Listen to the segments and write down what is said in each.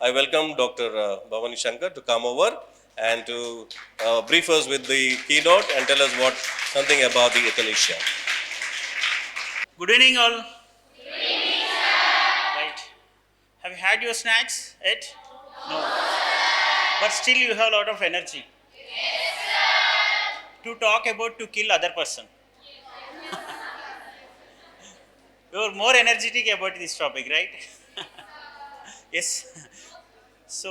I welcome Dr. Bhavani Shankar to come over and to brief us with the keynote and tell us something about the euthanasia. Good evening, all. Right. Have you had your snacks yet? No. But still, you have a lot of energy to talk about to kill other person. You are more energetic about this topic, right? Yes. So,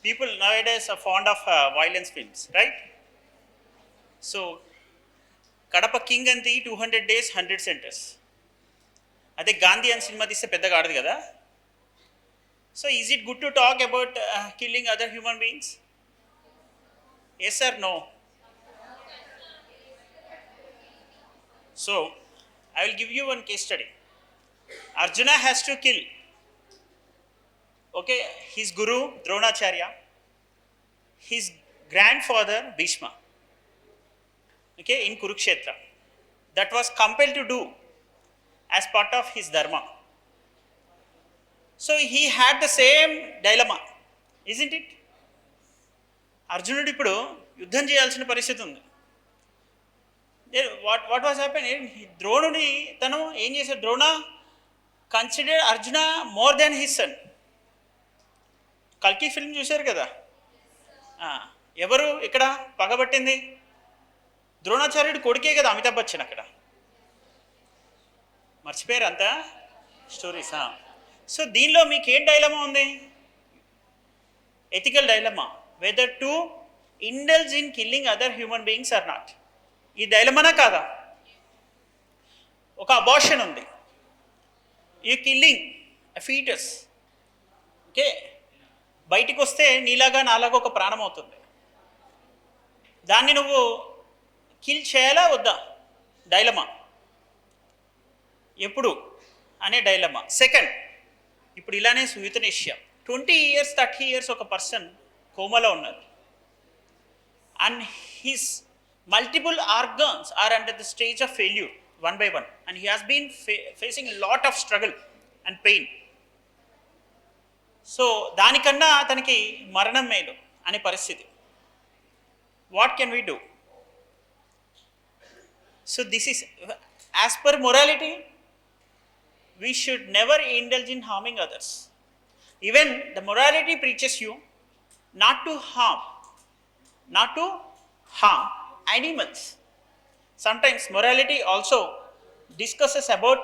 people nowadays are fond of violence films, right? So, Kadapa King and the 200 days, 100 centers. అదే గాంధీ అని cinema తీస్తే పెద్దగా ఆడదు కదా. So is it good to talk about killing other human beings? Yes or no? So I will give you one case study. Arjuna has to kill, okay, his guru Dronacharya, his grandfather Bhishma, okay, in Kurukshetra. That was compelled to do as part of his dharma. So he had the same dilemma, isn't it? అర్జునుడు ఇప్పుడు యుద్ధం చేయాల్సిన పరిస్థితి ఉంది. What was happening? ద్రోణుని తను ఏం చేశాడు? Drona consider Arjuna more than his son. కల్కి ఫిల్మ్ చూశారు కదా. ఎవరు ఇక్కడ పగబట్టింది? ద్రోణాచార్యుడు కొడుకే కదా అమితాబ్ బచ్చన్. అక్కడ మర్చిపోయారు అంతా స్టోరీస్. సో దీనిలో మీకు ఏం డైలమా ఉంది? Ethical dilemma, whether to indulge in killing other human beings or not. ఈ డైలమానా కాదా? ఒక అబార్షన్ ఉంది, ఈ కిల్లింగ్ ఫీటస్, ఓకే, బయటికి వస్తే నీలాగా నాలాగా ఒక ప్రాణం అవుతుంది. దాన్ని నువ్వు కిల్ చేయాలా వద్దా? డైలమా ఎప్పుడు అనే డైలమా. సెకండ్, ఇప్పుడు ఇలానే యూథనేషియా 20 years 30 years ఒక పర్సన్ కోమాలో ఉన్నారు and his multiple organs are under the stage of failure one by one and he has been facing lot of struggle and pain. So దానికన్నా అతనికి మరణం మేలు అనే పరిస్థితి. What can we do? So this is as per morality. We should never indulge in harming others. Even the morality preaches you not to harm animals. Sometimes morality also discusses about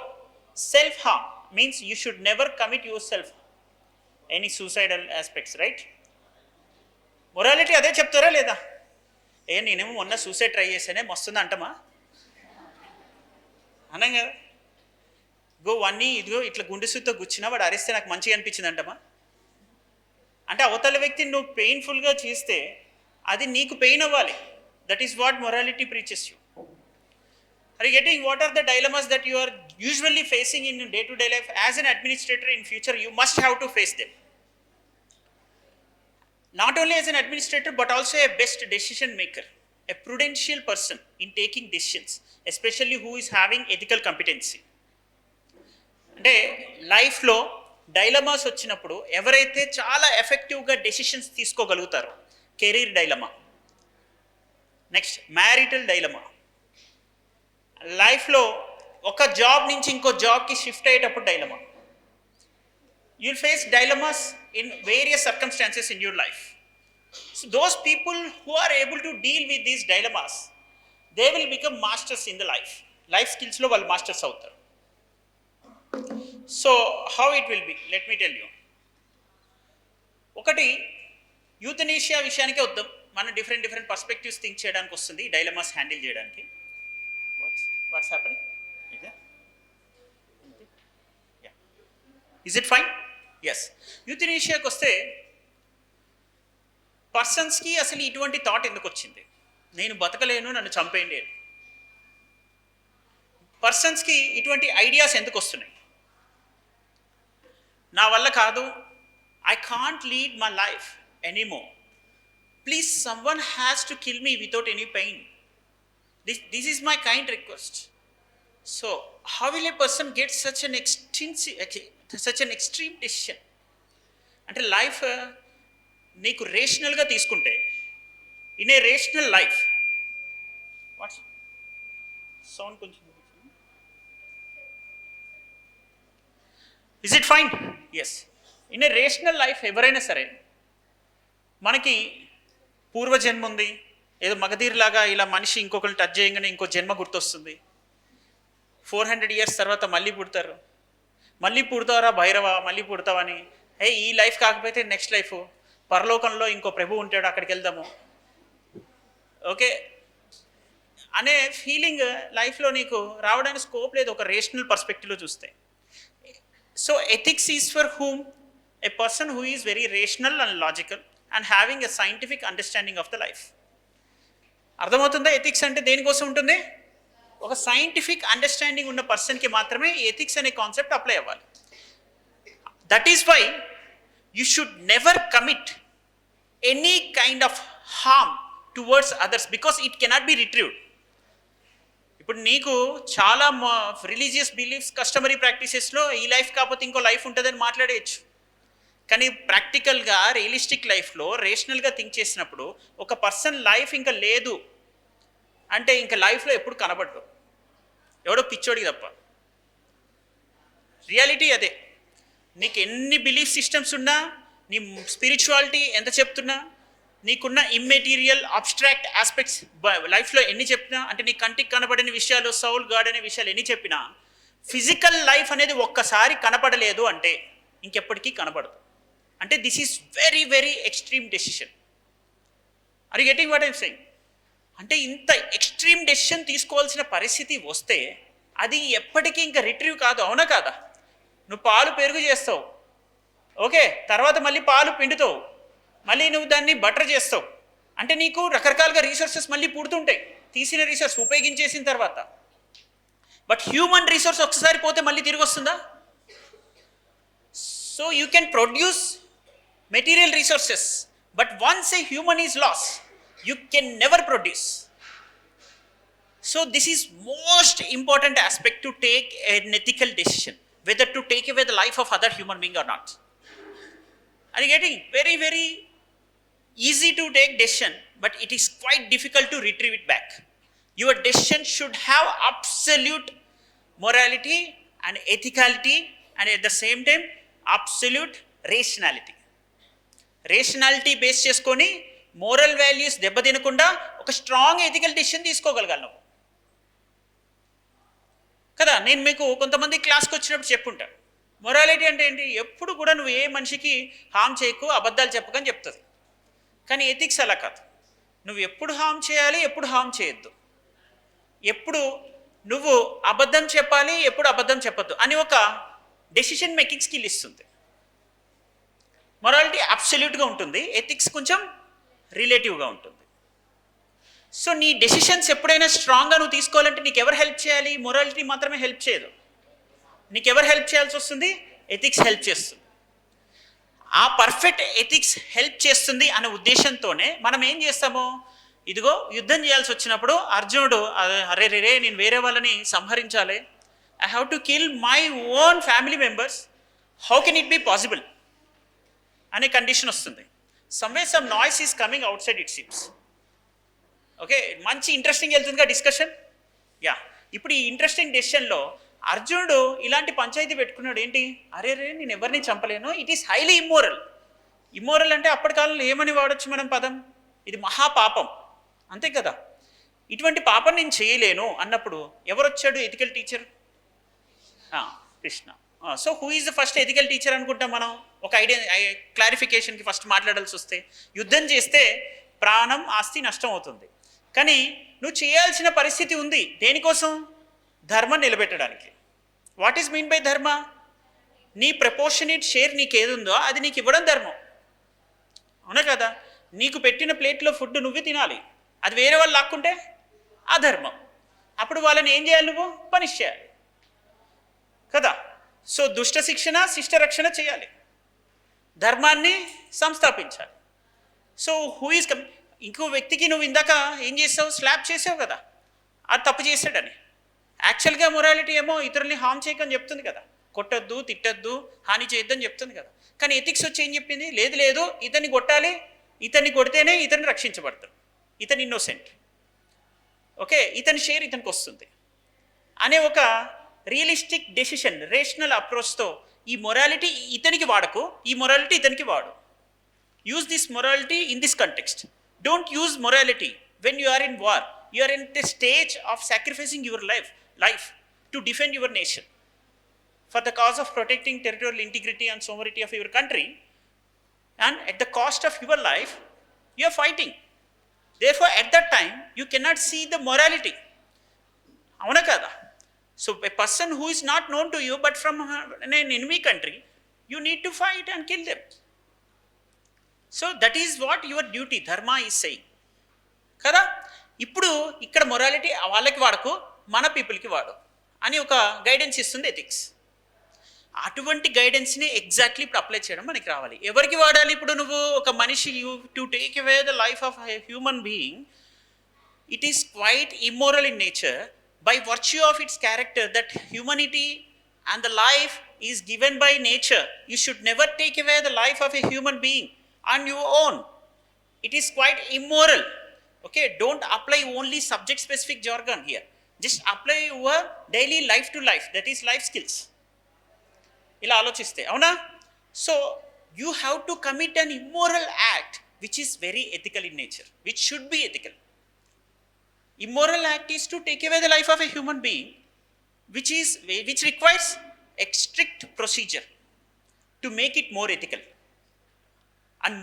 self-harm, means you should never commit yourself any suicidal aspects, right? Morality అదే చెప్తారా లేదా? నేనేమో మొన్న suicide try చేసానే మస్తుంది అంటమా అన్నాం కదా. వాడిని ఇదిగో ఇట్లా గుండెసుతో గుచ్చినా వాడు అరిస్తే నాకు మంచిగా అనిపించింది అంటమా. అంటే అవతల వ్యక్తిని నువ్వు పెయిన్ఫుల్గా చేస్తే అది నీకు పెయిన్ అవ్వాలి. That is what morality preaches you. Are you getting what are the dilemmas that you are usually facing in day to day life? As an administrator in future you must have to face them. Not only as an administrator but also a best decision maker, a prudential person in taking decisions, especially who is having ethical competency. అంటే లైఫ్లో dilemmas వచ్చినప్పుడు ఎవరైతే చాలా ఎఫెక్టివ్గా decisions తీసుకోగలుగుతారో, career dilemma, next marital dilemma, లైఫ్లో ఒక job నుంచి ఇంకో జాబ్కి షిఫ్ట్ అయ్యేటప్పుడు డైలమా. You'll face dilemmas in various circumstances in your life. So those people who are able to deal with these dilemmas, they will become masters in the life. Life skills lo vallu masters avutaru. So how it will be? Let me tell you. ఒకటి, యూథనేషియా విషయానికే వద్దాం. మనం different perspectives think చేయడానికి వస్తుంది dilemmas handle చేయడానికి. What's happening? Is it fine? Yes. యూథనేషియాకి వస్తే పర్సన్స్కి అసలు ఇటువంటి థాట్ ఎందుకు వచ్చింది? నేను బతకలేను, నన్ను చంపేయండి అని. పర్సన్స్కి ఇటువంటి ఐడియాస్ ఎందుకు వస్తున్నాయి? నా వల్ల కాదు, I can't lead my life anymore, please someone has to kill me without any pain. This is my kind request. So how will a person get such an extreme decision? అంటే life నీకు రేషనల్గా తీసుకుంటే, in a rational life, what's sound కొంచెం, is it fine? Yes. In a rational life ఎవరైనా సరే, మనకి పూర్వజన్మ ఉంది, ఏదో మగధీర్లాగా ఇలా మనిషి ఇంకొకరిని టచ్ చేయగానే ఇంకో జన్మ గుర్తొస్తుంది. 400 years తర్వాత మళ్ళీ పుడతారు, మళ్ళీ పుడతారా భైరవ, మళ్ళీ పుడతావని, ఈ లైఫ్ కాకపోతే నెక్స్ట్ లైఫ్ పరలోకంలో ఇంకో ప్రభు ఉంటాడు, అక్కడికి వెళ్దాము, ఓకే అనే ఫీలింగ్ లైఫ్లో నీకు రావడానికి స్కోప్ లేదు ఒక రేషనల్ పర్స్పెక్టివ్లో చూస్తే. So ethics is for whom? A person who is very rational and logical and having a scientific understanding of the life. అర్థమవుతుందా? ఎథిక్స్ అంటే దేనికోసం ఉంటుంది? ఒక సైంటిఫిక్ అండర్స్టాండింగ్ ఉన్న పర్సన్కి మాత్రమే ఎథిక్స్ అనే కాన్సెప్ట్ అప్లై అవ్వాలి. That is why you should never commit any kind of harm towards others because it cannot be retrieved. ఇప్పుడు నీకు చాలా రిలీజియస్ బిలీఫ్స్, కస్టమరీ ప్రాక్టీసెస్లో ఈ లైఫ్ కాకపోతే ఇంకో లైఫ్ ఉంటుందని మాట్లాడేయచ్చు. కానీ ప్రాక్టికల్గా రియలిస్టిక్ లైఫ్లో రేషనల్గా థింక్ చేసినప్పుడు ఒక పర్సన్ లైఫ్ ఇంకా లేదు అంటే ఇంకా లైఫ్లో ఎప్పుడు కనబడ్డు, ఎవడో పిచ్చోడికి తప్ప. రియాలిటీ అదే. నీకు ఎన్ని బిలీఫ్ సిస్టమ్స్ ఉన్నా, నీ స్పిరిచువాలిటీ ఎంత చెప్తున్నా, నీకున్న ఇమ్మెటీరియల్ అబ్స్ట్రాక్ట్ ఆస్పెక్ట్స్ లైఫ్లో ఎన్ని చెప్పినా, అంటే నీ కంటికి కనబడని విషయాలు, సౌల్ గాడ్ అనే విషయాలు ఎన్ని చెప్పినా, ఫిజికల్ లైఫ్ అనేది ఒక్కసారి కనపడలేదు అంటే ఇంకెప్పటికీ కనపడదు. అంటే this is very very extreme decision. Are you getting what I'm saying? అంటే ఇంత ఎక్స్ట్రీమ్ డెసిషన్ తీసుకోవాల్సిన పరిస్థితి వస్తే అది ఎప్పటికీ ఇంకా రిట్రీవ్ కాదు, అవునా కాదా? నువ్వు పాలు పెరుగు చేస్తావు, ఓకే, తర్వాత మళ్ళీ పాలు పిండుతావు, మళ్ళీ నువ్వు దాన్ని బటర్ చేస్తావు, అంటే నీకు రకరకాలుగా రీసోర్సెస్ మళ్ళీ పుడుతుంటాయి తీసిన రీసోర్స్ ఉపయోగించేసిన తర్వాత. బట్ హ్యూమన్ రీసోర్స్ ఒకసారి పోతే మళ్ళీ తిరిగి వస్తుందా? So you can produce material resources, but once a human is loss, you can never produce. So this is most important aspect to take an ethical decision, whether to take away the life of other human being or not. Are you getting? Very very easy to take decision, but it is quite difficult to retrieve it back. Your decision should have absolute morality and ethicality, and at the same time absolute rationality. Rationality base చేసుకొని moral values దెబ్బతినకుండా ఒక strong ethical decision తీసుకోగలగాలి నువ్వు కదా. నేను మీకు కొంతమంది క్లాస్కి వచ్చినప్పుడు చెప్పుంటాను, మొరాలిటీ అంటే ఏంటి, ఎప్పుడు కూడా నువ్వు ఏ మనిషికి హామ్ చేయకు, అబద్ధాలు చెప్పకని చెప్తుంది. కానీ ఎథిక్స్ అలా కాదు. నువ్వు ఎప్పుడు హామ్ చేయాలి, ఎప్పుడు హామ్ చేయొద్దు, ఎప్పుడు నువ్వు అబద్ధం చెప్పాలి, ఎప్పుడు అబద్ధం చెప్పొద్దు అని ఒక డెసిషన్ మేకింగ్ స్కిల్ ఇస్తుంది. మొరాలిటీ అబ్సల్యూట్గా ఉంటుంది, ఎథిక్స్ కొంచెం రిలేటివ్గా ఉంటుంది. సో నీ డెసిషన్స్ ఎప్పుడైనా స్ట్రాంగ్గా నువ్వు తీసుకోవాలంటే నీకు ఎవరు హెల్ప్ చేయాలి? మొరాలిటీ మాత్రమే హెల్ప్ చేయదు. నీకు ఎవరు హెల్ప్ చేయాల్సి వస్తుంది? ఎథిక్స్ హెల్ప్ చేస్తుంది. ఆ పర్ఫెక్ట్ ఎథిక్స్ హెల్ప్ చేస్తుంది అనే ఉద్దేశంతోనే మనం ఏం చేస్తామో, ఇదిగో యుద్ధం చేయాల్సి వచ్చినప్పుడు అర్జునుడు అరే రే నేను వేరే వాళ్ళని సంహరించాలి, I have to kill my own family members, how can it be possible అనే కండిషన్ వస్తుంది. Someway some noise is coming outside it seems. Okay, మంచి ఇంట్రెస్టింగ్ వెళ్తుందిగా డిస్కషన్. యా, ఇప్పుడు ఈ ఇంట్రెస్టింగ్ డెసిషన్లో అర్జునుడు ఇలాంటి పంచాయతీ పెట్టుకున్నాడు. ఏంటి, అరే రే నేను ఎవరిని చంపలేను, it is highly immoral. Immoral అంటే అప్పటి కాలంలో ఏమని వాడచ్చు మనం పదం, ఇది మహాపాపం, అంతే కదా. ఇటువంటి పాపం నేను చేయలేను అన్నప్పుడు ఎవరు వచ్చాడు? Ethical teacher, Krishna. So who is the first ethical teacher అనుకుంటాం మనం? ఒక ఐడియా క్లారిఫికేషన్కి ఫస్ట్ మాట్లాడాల్సి వస్తే, యుద్ధం చేస్తే ప్రాణం ఆస్తి నష్టం అవుతుంది, కానీ నువ్వు చేయాల్సిన పరిస్థితి ఉంది. దేనికోసం? ధర్మం నిలబెట్టడానికి. వాట్ ఈజ్ మీన్ బై ధర్మ? నీ ప్రపోర్షనేట్ షేర్ నీకు ఏది ఉందో అది నీకు ఇవ్వడం ధర్మం, అవునా కదా. నీకు పెట్టిన ప్లేట్లో ఫుడ్ నువ్వే తినాలి, అది వేరే వాళ్ళు లాక్కుంటే అధర్మం. అప్పుడు వాళ్ళని ఏం చేయాలి? నువ్వు పనిష్ చేయాలి కదా. సో దుష్ట శిక్షణ శిష్ట రక్షణ చేయాలి, ధర్మాన్ని సంస్థాపించాలి. సో హూ ఈజ్ ఇంకో వ్యక్తికి నువ్వు ఇందాక ఏం చేసావు? స్లాప్ చేసావు కదా, అది తప్పు చేశాడని. యాక్చువల్గా మొరాలిటీ ఏమో ఇతరుల్ని హామ్ చేయకని చెప్తుంది కదా, కొట్టద్దు, తిట్టద్దు, హాని చేయొద్దని చెప్తుంది కదా. కానీ ఎథిక్స్ వచ్చి ఏం చెప్పింది, లేదు లేదు ఇతన్ని కొట్టాలి, ఇతన్ని కొడితేనే ఇతన్ని రక్షించబడతాడు, ఇతను ఇన్నోసెంట్, ఓకే ఇతని షేర్ ఇతనికి వస్తుంది అనే ఒక రియలిస్టిక్ డెసిషన్, రేషనల్ అప్రోచ్తో ఈ మొరాలిటీ ఇతనికి వాడకు, ఈ మొరాలిటీ ఇతనికి వాడు. Use this morality in this context. Don't use morality when you are in war. You are in the stage of sacrificing your life to defend your nation for the cause of protecting territorial integrity and sovereignty of your country, and at the cost of your life you are fighting. Therefore at that time you cannot see the morality. Avuna kada? So a person who is not known to you but from an enemy country, you need to fight and kill them. So that is what your duty, dharma is saying kada. ఇప్పుడు ఇక్కడ morality వాళ్ళకి వాడకు, మన పీపుల్కి వాడు అని ఒక guidance ఇస్తుంది ఎథిక్స్. అటువంటి గైడెన్స్ని ఎగ్జాక్ట్లీ ఇప్పుడు అప్లై చేయడం మనకి రావాలి. ఎవరికి వాడాలి ఇప్పుడు నువ్వు ఒక మనిషి, you to take away the life of a human being, it is quite immoral in nature by virtue of it's character, that humanity and the life is given by nature. You should never take away the life of a human being on your own. It is quite immoral. Okay, don't apply only subject specific jargon here. Just apply your daily life to life, that is life skills. ఇలా ఆలోచిస్తే అవునా. So you have to commit an immoral act which is very ethical in nature, which should be ethical. Immoral act is to take away the life of a human being, which requires a strict procedure to make it more ethical. And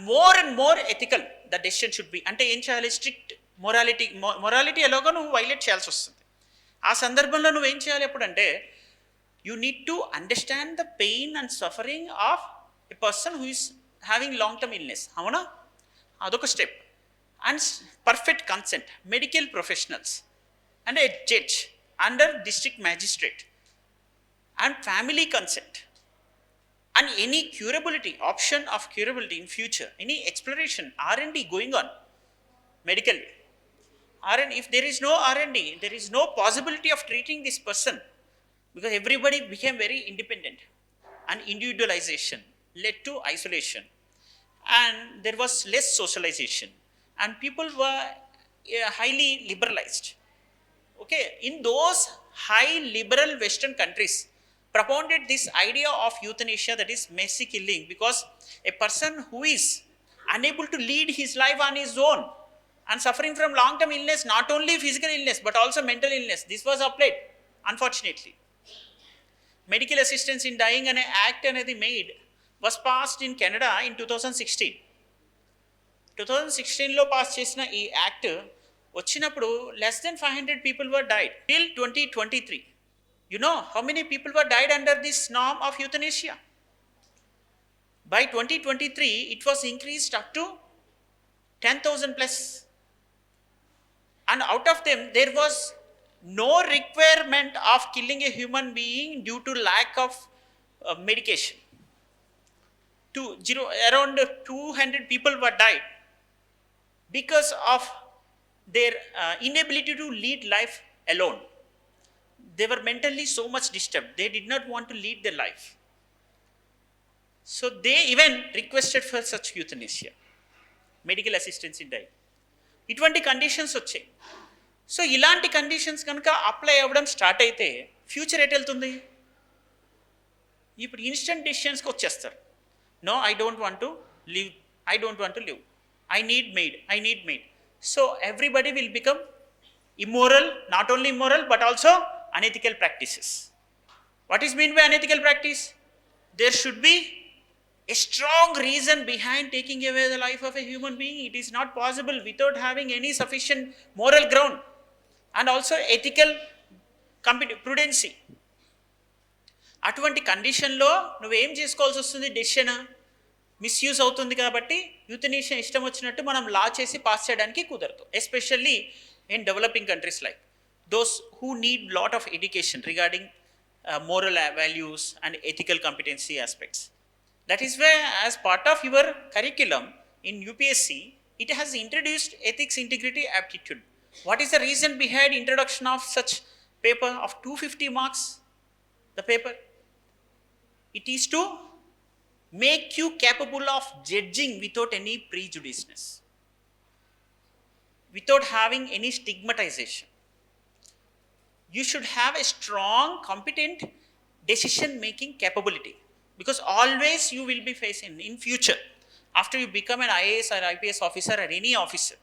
more ethical the decision should be. అంటే ఏం చేయాలి, strict morality ఎలాగో నువ్వు violate చేయాల్సి వస్తుంది. ఆ సందర్భంలో నువ్వేం చేయాలి అప్పుడంటే, you need to understand the pain and suffering of a person who is having long term illness. Avuna adoka step. And perfect consent, medical professionals and a judge under district magistrate and family consent, and any curability, option of curability in future, any exploration, R&D going on medically. If there is no R&D, there is no possibility of treating this person, because everybody became very independent, and individualization led to isolation, and there was less socialization, and people were highly liberalized. Okay, in those high liberal Western countries propounded this idea of euthanasia, that is mercy killing, because a person who is unable to lead his life on his own and suffering from long term illness, not only physical illness but also mental illness, this was applied. Unfortunately, medical assistance in dying అనే act అనేది made was passed in Canada in 2016. 2016లో pass చేసిన ఈ act వచ్చినప్పుడు less than 500 people were died till 2023. You know how many people were died under this norm of euthanasia? By 2023 it was increased up to 10,000 plus, and out of them there was no requirement of killing a human being due to lack of medication. Around 200 people were died because of their inability to lead life alone. They were mentally so much disturbed, they did not want to lead their life, so they even requested for such euthanasia, medical assistance in dying. ఇటువంటి conditions వచ్చాయి. సో ఇలాంటి conditions కనుక apply అవ్వడం start అయితే future ఎటు వెళ్తుంది? ఇప్పుడు ఇన్స్టెంట్ డెసిషన్స్కి వచ్చేస్తారు. No, I don't want to live, I need maid. So everybody will become immoral, not only immoral but also unethical practices. What is meant by unethical practice? There should be a strong reason behind taking away the life of a human being. It is not possible without having any sufficient moral ground and also ethical prudency. అటువంటి కండిషన్లో నువ్వేం చేసుకోవాల్సి వస్తుంది? Decision misuse అవుతుంది కాబట్టి యూథనేషియా ఇష్టం వచ్చినట్టు మనం లా చేసి పాస్ చేయడానికి కుదరదు. Especially in developing countries, like those who need lot of education regarding moral values and ethical competency aspects. That is where, as part of your curriculum in UPSC, it has introduced ethics, integrity, aptitude. What is the reason behind introduction of such paper of 250 marks? The paper, it is to make you capable of judging without any prejudiceness, without having any stigmatization. You should have a strong, competent decision making capability, because always you will be facing in future, after you become an IAS or IPS officer or any officer,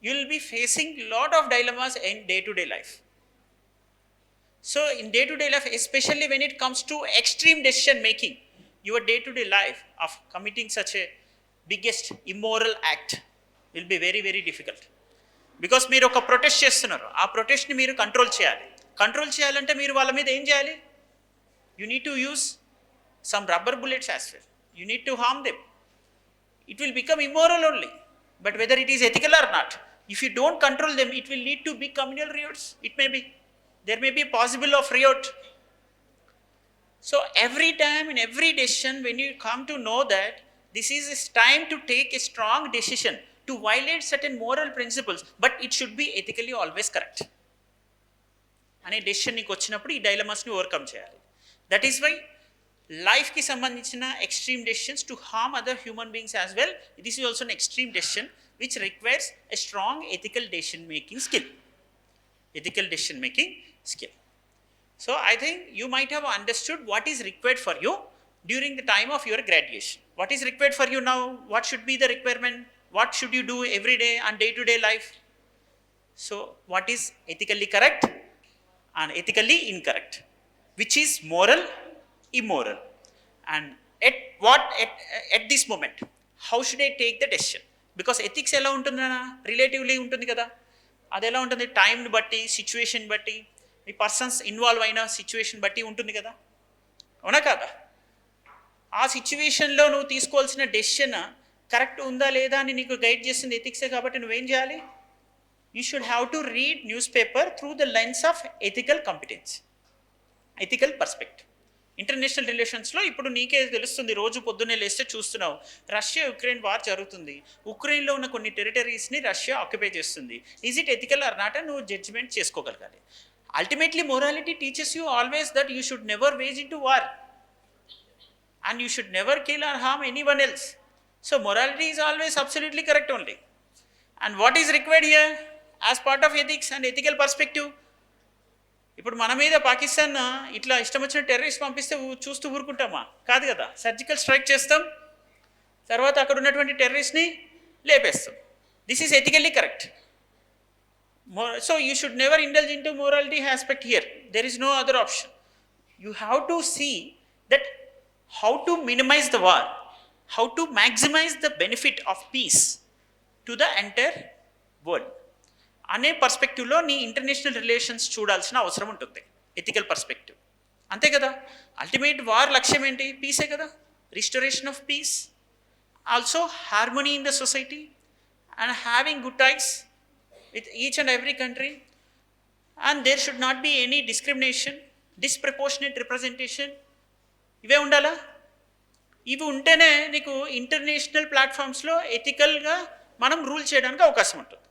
you will be facing lot of dilemmas in day to day life. So in day to day life, especially when it comes to extreme decision making, your day to day life of committing such a biggest immoral act will be very very difficult. Because మీరు ఒక protest చేస్తున్నారు, ఆ ప్రొటెస్ట్ని మీరు control చేయాలంటే మీరు వాళ్ళ మీద ఏం చేయాలి? You need to use some rubber bullets as well, you need to harm them. It will become immoral only, but whether it is ethical or not, if you don't control them, it will lead to big communal riots. It may be, there may be possible of riot. So every time in every decision, when you come to know that this is time to take a strong decision to violate certain moral principles, but it should be ethically always correct అనే decision నీకు వచ్చినప్పుడు ఈ డైలమాస్ని overcome చేయాలి. That is why లైఫ్కి సంబంధించిన extreme decisions to harm other human beings as well, this is also an extreme decision which requires a strong ethical decision making skill. Ethical decision making skill. So I think you might have understood what is required for you during the time of your graduation. What is required for you now? What should be the requirement? What should you do every day and day to day life? So what is ethically correct and ethically incorrect? Which is moral, immoral? And at this moment, how should I take the decision? Because ethics ఎలా ఉంటుందన్నా relatively ఉంటుంది కదా. అది ఎలా ఉంటుంది? టైంని బట్టి, situation బట్టి, ఈ పర్సన్స్ ఇన్వాల్వ్ అయిన సిచ్యువేషన్ బట్టి ఉంటుంది కదా, అవునా కాదా? ఆ సిచ్యువేషన్లో నువ్వు తీసుకోవాల్సిన డెసిషన్ కరెక్ట్ ఉందా లేదా అని నీకు గైడ్ చేస్తుంది ఎథిక్సే. కాబట్టి నువ్వేం చేయాలి? You should have to read newspaper through the lens of ethical competence, ethical perspective. International రిలేషన్స్లో ఇప్పుడు నీకే తెలుస్తుంది, రోజు పొద్దున్నే లేస్తే చూస్తున్నావు, రష్యా యుక్రెయిన్ వార్ జరుగుతుంది, ఉక్రెయిన్లో ఉన్న కొన్ని టెరిటరీస్ని రష్యా ఆక్యుపై చేస్తుంది. Is it ethical or not అని నువ్వు జడ్జిమెంట్ చేసుకోగలగాలి. Ultimately morality teaches you always that you should never wage in to war and you should never kill or harm anyone else. So morality is always absolutely correct only. And what is required here as part of ethics and ethical perspective? ఇప్పుడు మన మీద పాకిస్తాన్ ఇట్లా ఇష్టం వచ్చిన terrorist పంపిస్తే చూస్తూ ఊరుకుంటామా? కాదు కదా. సర్జికల్ స్ట్రైక్ చేస్తాం, తర్వాత అక్కడ ఉన్నటువంటి టెర్రరిస్ట్ని లేపేస్తాం. This is ethically correct. So you should never indulge in to morality aspect here. There is no other option. You have to see that how to minimise the war, how to maximise the benefit of peace to the entire world అనే పర్స్పెక్టివ్లో నీ international relations చూడాల్సిన అవసరం ఉంటుంది, ethical perspective. అంతే కదా. Ultimate war లక్ష్యం ఏంటి? పీసే కదా. Restoration of peace, also harmony in the society and having good ties with each and every country. And there should not be any discrimination, disproportionate representation. ఇవే ఉండాలా? ఇవి ఉంటేనే నీకు ఇంటర్నేషనల్ ప్లాట్ఫామ్స్లో ఎథికల్గా మనం రూల్ చేయడానికి అవకాశం ఉంటుంది.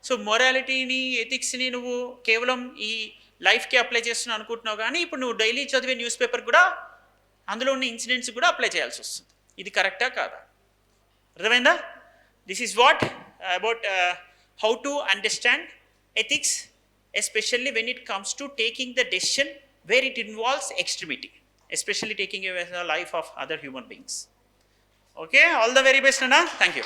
సో మొరాలిటీని, ఎథిక్స్ని నువ్వు కేవలం ఈ లైఫ్కి అప్లై చేస్తున్నావు అనుకుంటున్నావు, కానీ ఇప్పుడు నువ్వు డైలీ చదివే న్యూస్ పేపర్ కూడా అందులో ఉన్న ఇన్సిడెంట్స్ కూడా అప్లై చేయాల్సి వస్తుంది. ఇది కరెక్టా కాదా? అర్థమైందా? This is what about how to understand ethics, especially when it comes to taking the decision where it involves extremity, especially taking away the life of other human beings. Okay, all the very best అన్నా. Thank you.